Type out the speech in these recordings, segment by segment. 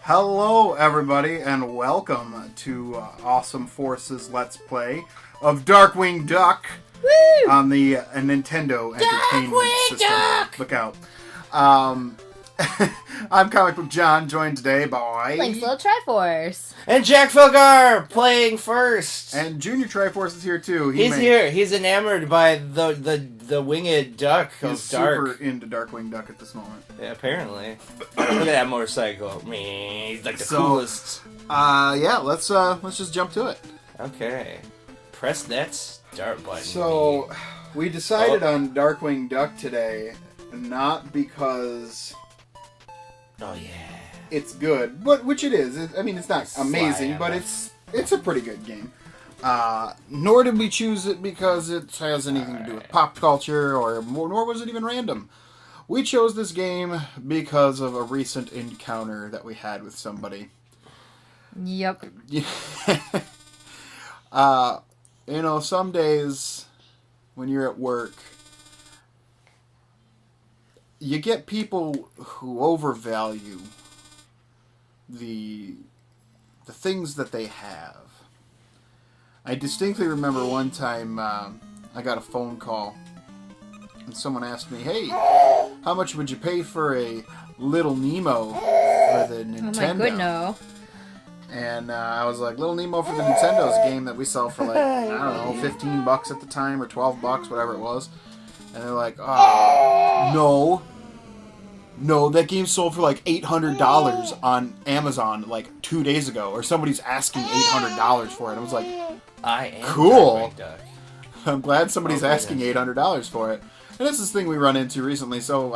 Hello, everybody, and welcome to Awesome Forces Let's Play of Darkwing Duck. Woo! On the Nintendo Entertainment System. Duck! Look out. I'm Comic Book John, joined today by... Linksliltri4ce. And Jackfelgar playing first. And Junior Triforce is here, too. He's here. He's enamored by the winged duck He's of Dark. super into Darkwing Duck at this moment. Yeah, apparently. Look at that motorcycle. He's like the coolest. Yeah, let's just jump to it. Okay. Press that start button. So, we decided on Darkwing Duck today, not because... Oh, yeah. It's good, which it is. I mean, it's not amazing, but it's a pretty good game. Nor did we choose it because it has anything to do with pop culture, nor was it even random. We chose this game because of a recent encounter that we had with somebody. Yep. Some days when you're at work, you get people who overvalue the things that they have. I distinctly remember one time I got a phone call and someone asked me, "Hey, how much would you pay for a Little Nemo for the Nintendo?" Oh my goodness. And I was like, Little Nemo for the Nintendo is a game that we sell for like, I don't know, $15 at the time or $12, whatever it was. And they're like, oh, no, that game sold for like $800 on Amazon like 2 days ago, or somebody's asking $800 for it. I was like, I am cool. Duck. I'm glad somebody's asking $800 for it. And this is the thing we run into recently. So,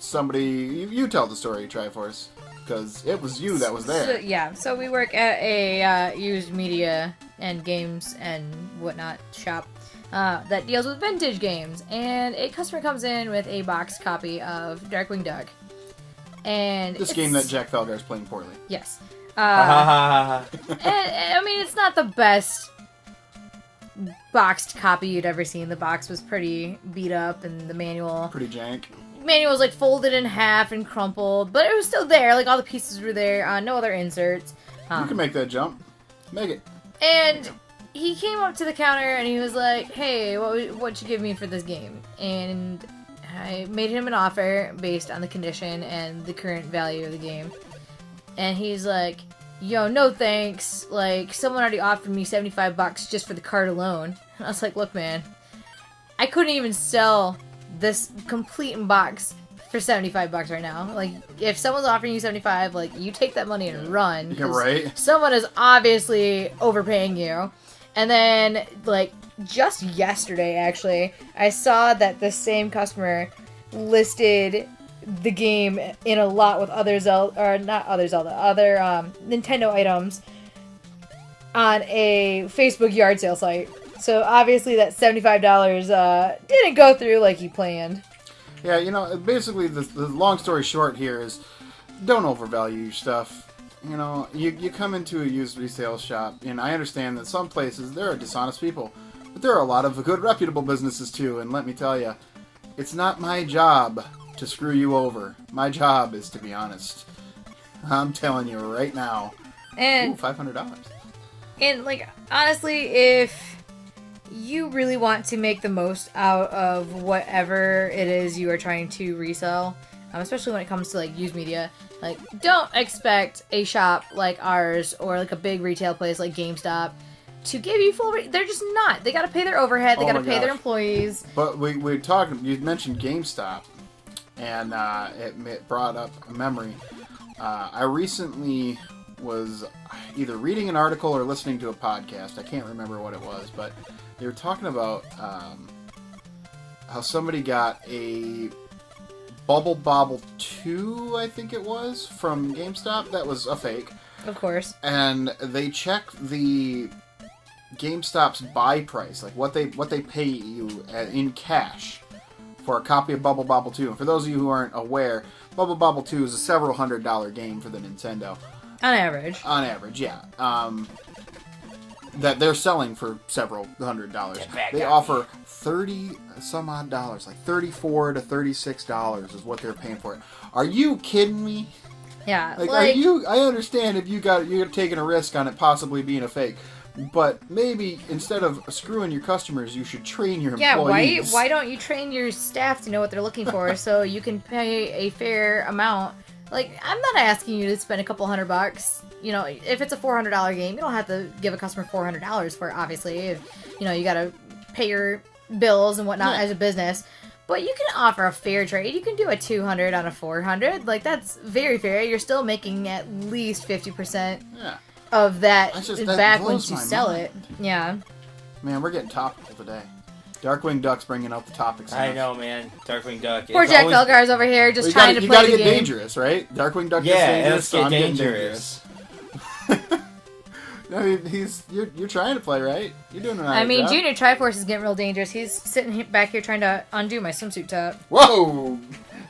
you tell the story, Triforce, because it was you that was there. So we work at a used media and games and whatnot shop that deals with vintage games, and a customer comes in with a boxed copy of Darkwing Duck, and This game that Jackfelgar is playing poorly. Yes. And I mean, it's not the best boxed copy you'd ever seen. The box was pretty beat up, and the manual Pretty jank. was like folded in half and crumpled, but it was still there. Like all the pieces were there. No other inserts. You can make that jump. Make it. And he came up to the counter and he was like, "Hey, what'd you give me for this game?" And I made him an offer based on the condition and the current value of the game. And he's like, "Yo, no thanks. Like, someone already offered me $75 just for the card alone." And I was like, "Look, man, I couldn't even sell this complete in box for $75 right now. Like, if someone's offering you $75, like, you take that money and run. Yeah, right. Someone is obviously overpaying you." And then, like, just yesterday, actually, I saw that the same customer listed the game in a lot with other Nintendo items on a Facebook yard sale site. So obviously that $75 didn't go through like he planned. Yeah, basically the long story short here is don't overvalue your stuff. You come into a used resale shop, and I understand that some places there are dishonest people, but there are a lot of good reputable businesses too, and let me tell you, it's not my job to screw you over. My job is to be honest. I'm telling you right now. And $500. And like, honestly, if you really want to make the most out of whatever it is you are trying to resell, especially when it comes to like used media, like, don't expect a shop like ours or like a big retail place like GameStop to give you full. They're just not. They got to pay their overhead. They got to pay their employees. But we're talking. You mentioned GameStop, and it brought up a memory. I recently was either reading an article or listening to a podcast. I can't remember what it was, but they were talking about how somebody got a Bubble Bobble 2, I think it was, from GameStop. That was a fake. Of course. And they checked the GameStop's buy price, like what they pay you in cash for a copy of Bubble Bobble 2. And for those of you who aren't aware, Bubble Bobble 2 is a several $100 game for the Nintendo. On average. On average, yeah. that they're selling for several $100s. They offer $30 some odd dollars, like $34 to $36 is what they're paying for it. Are you kidding me? Yeah, Like, are you? I understand if you're taking a risk on it possibly being a fake, but maybe instead of screwing your customers, you should train your employees. Why don't you train your staff to know what they're looking for so you can pay a fair amount? Like, I'm not asking you to spend a couple $100. You know, if it's a $400 game, you don't have to give a customer $400 for it, obviously. If, you know, you gotta pay your bills and whatnot as a business. But you can offer a fair trade. You can do a 200 on a 400. Like, that's very fair. You're still making at least 50% of that back once you sell it. Yeah. Man, we're getting topical today. Darkwing Duck's bringing out the topics. I know, man. Darkwing Duck. Poor Jackfelgar's over here just trying to play the game. You gotta get dangerous, right? Darkwing Duck gets dangerous, let's get dangerous. I mean, you're trying to play, right? You're doing alright. I mean, job. Junior Triforce is getting real dangerous. He's sitting back here trying to undo my swimsuit top. Whoa!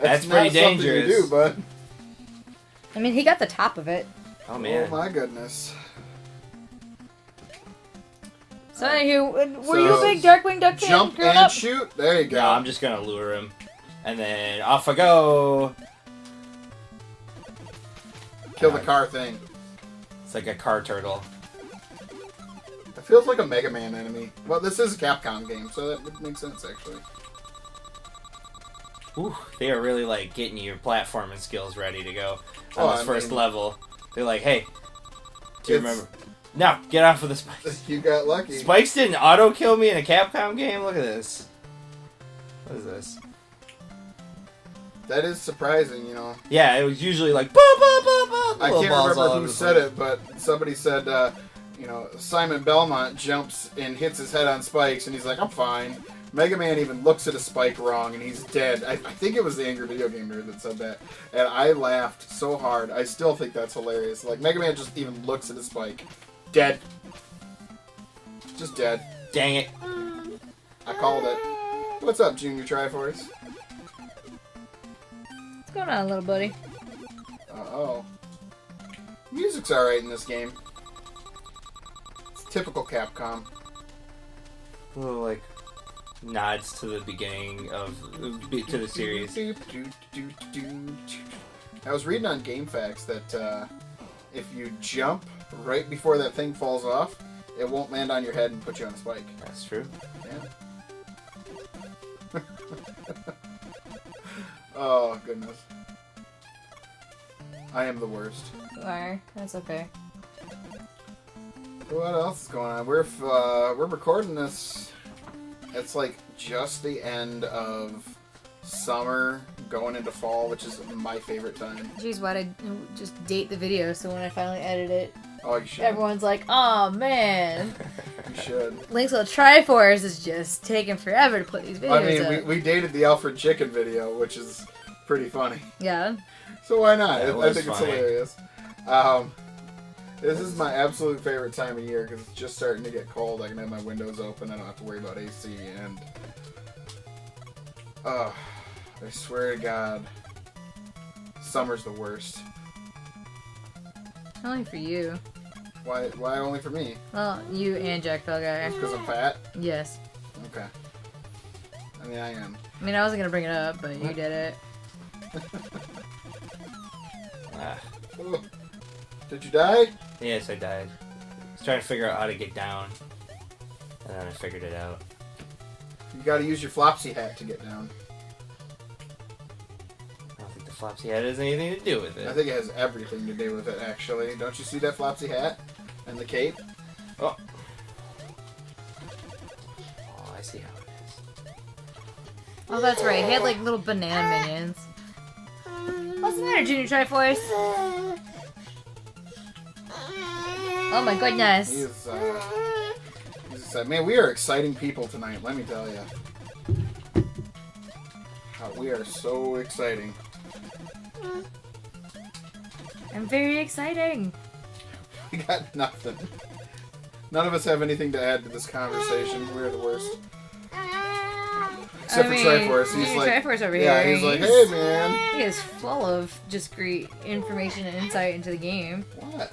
That's pretty dangerous. You do, bud. I mean, he got the top of it. Oh, man. Oh, my goodness. So, anywho, were you a big Darkwing Duck fan? Jump and up? shoot. There you go. No, I'm just gonna lure him. And then off I go. Kill the car thing. It's like a car turtle. It feels like a Mega Man enemy. Well, this is a Capcom game, so that would make sense, actually. Ooh, they are really, like, getting your platforming skills ready to go on this first level. They're like, hey, do you remember? No, get off of the spikes. You got lucky. Spikes didn't auto-kill me in a Capcom game? Look at this. What is this? That is surprising, you know. Yeah, it was usually like, bah, bah, bah, bah, I can't remember who said it, but somebody said, you know, Simon Belmont jumps and hits his head on spikes, and he's like, I'm fine. Mega Man even looks at a spike wrong, and he's dead. I think it was the Angry Video Game Nerd that said that, and I laughed so hard. I still think that's hilarious. Like, Mega Man just even looks at a spike. Dead. Just dead. Dang it. I called it. What's up, Junior Triforce? What's going on, little buddy? Uh-oh. Music's alright in this game. It's typical Capcom. Little, like, nods to the beginning of to the series. I was reading on GameFaqs that if you jump right before that thing falls off, it won't land on your head and put you on a spike. That's true. Yeah. Oh, goodness. I am the worst. You are. That's okay. What else is going on? We're recording this. It's like just the end of summer, going into fall, which is my favorite time. Jeez, why'd I just date the video so when I finally edit it, oh, you should. Everyone's like, oh man. You should. Linksliltri4ce is just taking forever to put these videos I mean, we dated the Alfred Chicken video, which is pretty funny. Yeah. So why not? Yeah, I think funny. it's hilarious. This is my absolute favorite time of year because it's just starting to get cold. I can have my windows open. I don't have to worry about AC. And I swear to God, summer's the worst. Only for you. Why only for me? Well, you and Jackfelgar. Because I'm fat? Yes. Okay. I mean, I am. I mean, I wasn't gonna bring it up, but you did it. Oh. Did you die? Yes, I died. I was trying to figure out how to get down. And then I figured it out. You gotta use your Flopsy hat to get down. I don't think the Flopsy hat has anything to do with it. I think it has everything to do with it, actually. Don't you see that Flopsy hat? And the cape? Oh. Oh, I see how it is. Oh, that's right. He had like little banana minions. What's the matter, Junior Triforce? Oh my goodness. He's excited. Man, we are exciting people tonight, let me tell you. We are so exciting. I'm very exciting. We got nothing. None of us have anything to add to this conversation. We're the worst. Except for Triforce. He's like, Triforce over yeah, here. he's like, hey man. He is full of just great information and insight into the game. What?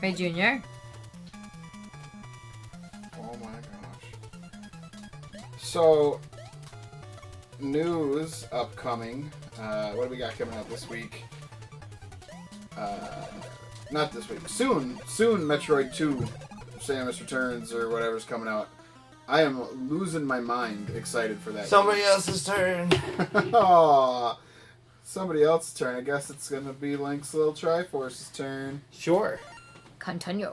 Hey, Junior. Oh my gosh. So, news upcoming. What do we got coming out this week? Not this week. Soon, Metroid 2, Samus Returns, or whatever's coming out. I am losing my mind excited for that. Somebody else's turn. Aww. Somebody else's turn. I guess it's going to be Linksliltri4ce's turn. Sure. Continue.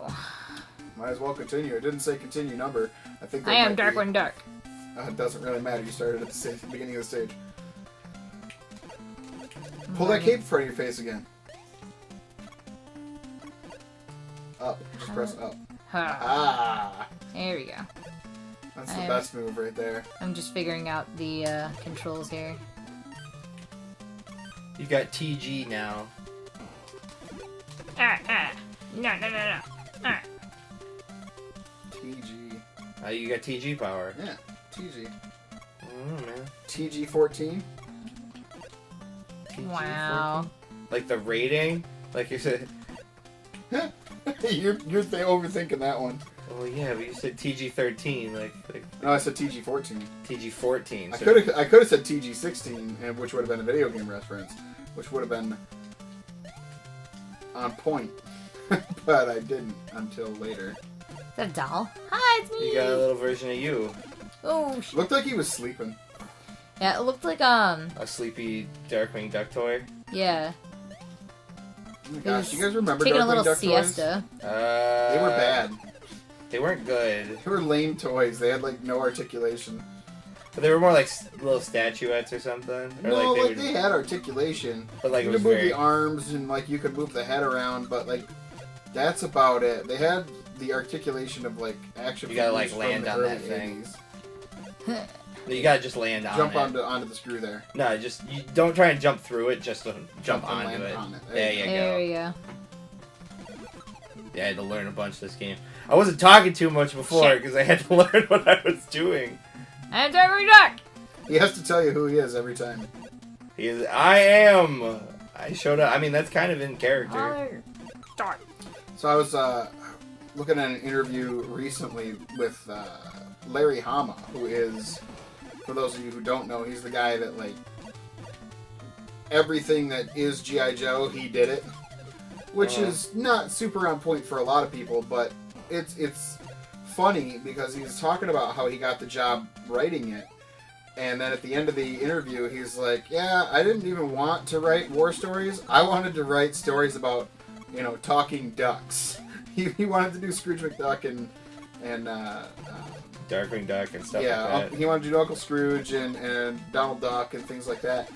Might as well continue. It didn't say continue number. I think. I am Darkwing Duck. It doesn't really matter. You started at the beginning of the stage. Pull that cape in front of your face again. Up. Just press up. Ah. There we go. That's the best move right there. I'm just figuring out the controls here. You got TG now. No. TG. You got TG power. Yeah, TG. Oh, man. TG14. TG Wow. 14? Like the rating? Like you said. You're overthinking that one. Oh yeah, but you said TG13. Like No, I said TG14. TG14. I So could have said TG16, which would have been a video game reference, which would have been on point. But I didn't until later. Is that a doll? Hi, it's me. you got a little version of you. Oh, shit. Looked like he was sleeping. Yeah, it looked like A sleepy Darkwing Duck toy. yeah. Oh my gosh, you guys remember Taking a Darkwing little Duck siesta. toys? They were bad. They weren't good. They were lame toys. They had like no articulation. But they were more like little statuettes or something. Or No, like they had articulation. But like you it could was move very. the arms and like you could move the head around, but like that's about it. They had the articulation of like action. You gotta, figures like, from land the on that early thing. 80s. You gotta just land on Jump it. onto the screw there. No, you don't try and jump through it. Just jump and onto land it. on it. There you There go. we go. Yeah, I had to learn a bunch this game. I wasn't talking too much before Shit. because I had to learn what I was doing. I'm Darkwing Duck. He has to tell you who he is every time. I showed up. I mean, that's kind of in character. Holler. Start. So I was looking at an interview recently with Larry Hama, who is, for those of you who don't know, he's the guy that like everything that is G.I. Joe, he did it. Which is not super on point for a lot of people, but it's funny because he's talking about how he got the job writing it. And then at the end of the interview, he's like, yeah, I didn't even want to write war stories. I wanted to write stories about, talking ducks. He wanted to do Scrooge McDuck and Darkwing Duck and stuff yeah, like that. he wanted to do Uncle Scrooge and Donald Duck and things like that.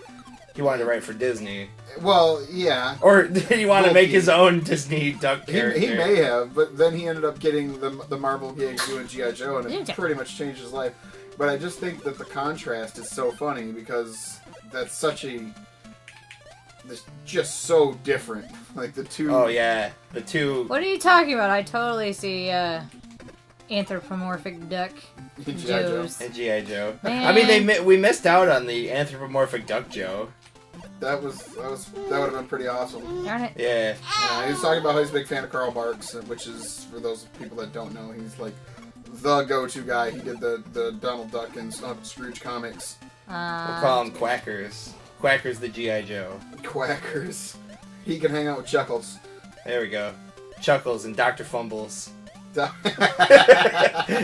He wanted to write for Disney. Well, yeah. Or did he want to Both make he- his own Disney Duck character? He may have, but then he ended up getting the Marvel gig doing G.I. Joe, and it pretty much changed his life. But I just think that the contrast is so funny because that's such it's just so different. Like the two... Oh, yeah. The two... What are you talking about? I totally see anthropomorphic duck G.I. Joe. Joes. And G.I. Joe. Man. I mean, we missed out on the anthropomorphic Duck Joe. That would have been pretty awesome. Darn it. Yeah. He was talking about how he's a big fan of Carl Barks, which is, for those people that don't know, he's like the go-to guy. He did the Donald Duck and Uncle Scrooge comics. We'll call them Quackers. Quackers the G.I. Joe. Quackers. He can hang out with Chuckles. There we go. Chuckles and Dr. Fumbles. That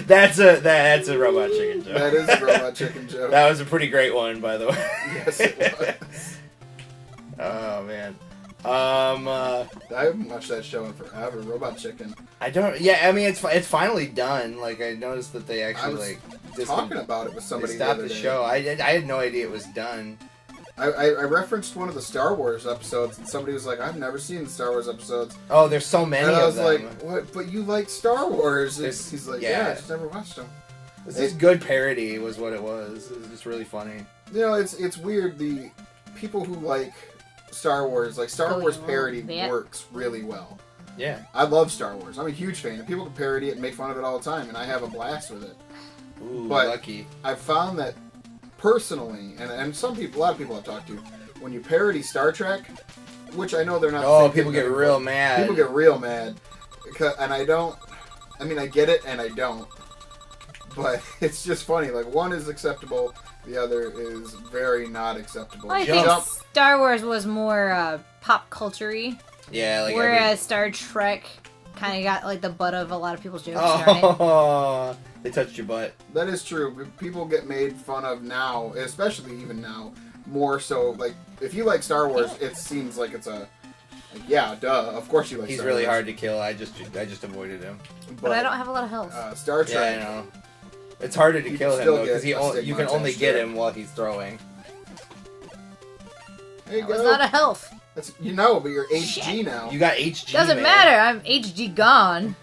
That's a Robot Chicken joke. is a Robot Chicken joke. That was a pretty great one, by the way. Yes, it was. Oh man. I haven't watched that show in forever. Robot Chicken. I don't. Yeah, I mean it's finally done. Like I noticed that they I actually was like talking about it with they somebody stopped the the other day. show. I had no idea it was done. I referenced one of the Star Wars episodes, and somebody was like, "I've never seen the Star Wars episodes." Oh, there's so many And I of was them. like, "What? But you like Star Wars?" And There's- he's like, yeah. "Yeah, I just never watched them." This is good parody was what it was. It was just really funny. It's weird. The people who like Star Wars, like Star Wars parody, Yeah. works really well. Yeah. I love Star Wars. I'm a huge fan. And people can parody it and make fun of it all the time, and I have a blast with it. Ooh, But- lucky. I've found that personally, and a lot of people I've talked to, when you parody Star Trek, which I know they're not. the Oh, same people thing, get but real mad. People get real mad. And I don't. I mean, I get it, and I don't. But it's just funny. Like, one is acceptable, the other is very not acceptable. Well, I think Star Wars was more pop culture-y. Yeah, like whereas Star Trek kind of got like the butt of a lot of people's jokes. Oh, they touched your butt. That is true. People get made fun of now, especially even now, more so. Like, if you like Star Wars, it seems like it's a... Like, yeah, duh. Of course you like He's Star really Wars. hard to kill. I just avoided him. But I don't have a lot of health. Star Trek... Yeah, I know. It's harder to kill him, though, because you can only get him while he's throwing. There you That go. was not a health. That's, but you're HG Shit. now. You got HG, Doesn't matter. I'm HG gone.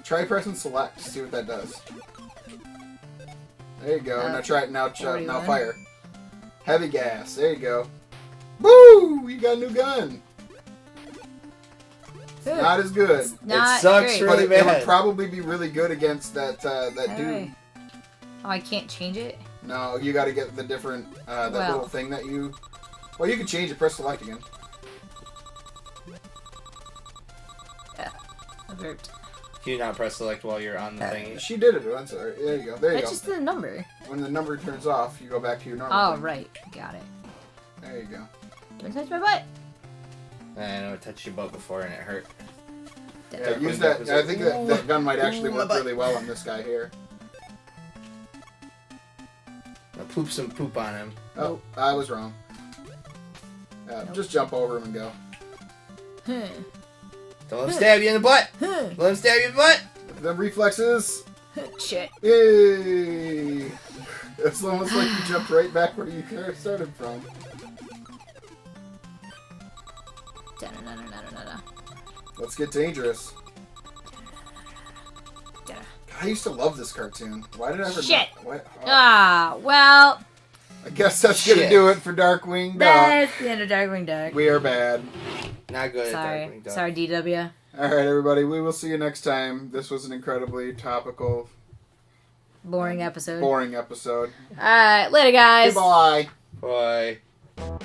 Try pressing select. See what that does. There you go. Now try it. Now fire. Heavy gas. There you go. Woo! You got a new gun. Good. Not as good. It's not it sucks great. really But bad. it would probably be really good against that dude. Oh, I can't change it? No, you got to get the different little thing that you. Well, you can change it. Press select again. I burped. Can you not press select while you're on the thing? She did it once. There you go. There you That's go. just the number. When the number turns off, you go back to your normal. Oh, thing. right. Got it. There you go. Don't touch my butt. I know it touched your butt before and it hurt. Yeah, use that. I think that gun might actually work really well on this guy here. I'll poop some poop on him. Oh, I was wrong. Just jump over him and go. Don't let him stab you in the butt! Let him stab you in the butt! The reflexes. Shit. Yay! It's almost like you jumped right back where you started from. Let's get dangerous. I used to love this cartoon. Why did I ever... Shit! Oh. Well... I guess that's gonna do it for Darkwing Duck. That's the end of Darkwing Duck. We are bad. Not good Sorry. at Darkwing Duck. Sorry, DW. Alright, everybody. We will see you next time. This was an incredibly topical... Boring episode. Boring episode. Alright, later, guys. Goodbye. Bye.